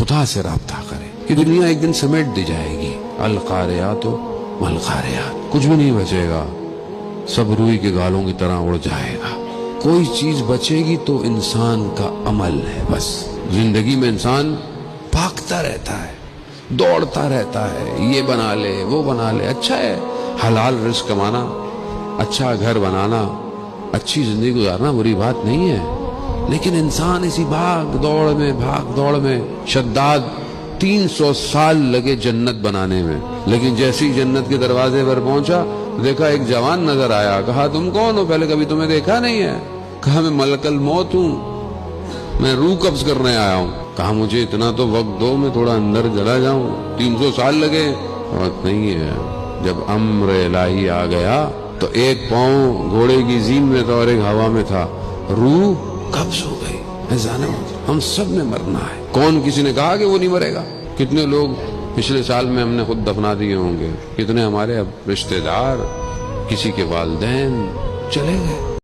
خدا سے رابطہ کرے کہ دنیا ایک دن سمیٹ دی جائے گی. القاریات والقاریات، کچھ بھی نہیں بچے گا، سب روئی کے گالوں کی طرح اڑ جائے گا. کوئی چیز بچے گی تو انسان کا عمل ہے. بس زندگی میں انسان بھاگتا رہتا ہے، دوڑتا رہتا ہے، یہ بنا لے وہ بنا لے. اچھا ہے حلال رزق کمانا، اچھا گھر بنانا، اچھی زندگی گزارنا بری بات نہیں ہے، لیکن انسان اسی بھاگ دوڑ میں شداد 300 سال لگے جنت بنانے میں. لیکن جیسی جنت کے دروازے پر پہنچا، دیکھا ایک جوان نظر آیا. کہا تم کون ہو؟ پہلے کبھی تمہیں دیکھا نہیں ہے. کہا میں ملک الموت ہوں، میں روح قبض کرنے آیا ہوں. کہا مجھے اتنا تو وقت دو، میں تھوڑا اندر چلا جاؤں. 300 سال لگے. وقت نہیں ہے. جب امر الہی آ گیا تو ایک پاؤں گھوڑے کی زین میں تھا اور ایک ہوا میں تھا، روح قبض ہو گئی. ہم سب نے مرنا ہے. کون کسی نے کہا کہ وہ نہیں مرے گا؟ کتنے لوگ پچھلے سال میں ہم نے خود دفنا دیے ہوں گے، کتنے ہمارے اب رشتہ دار، کسی کے والدین چلے گئے.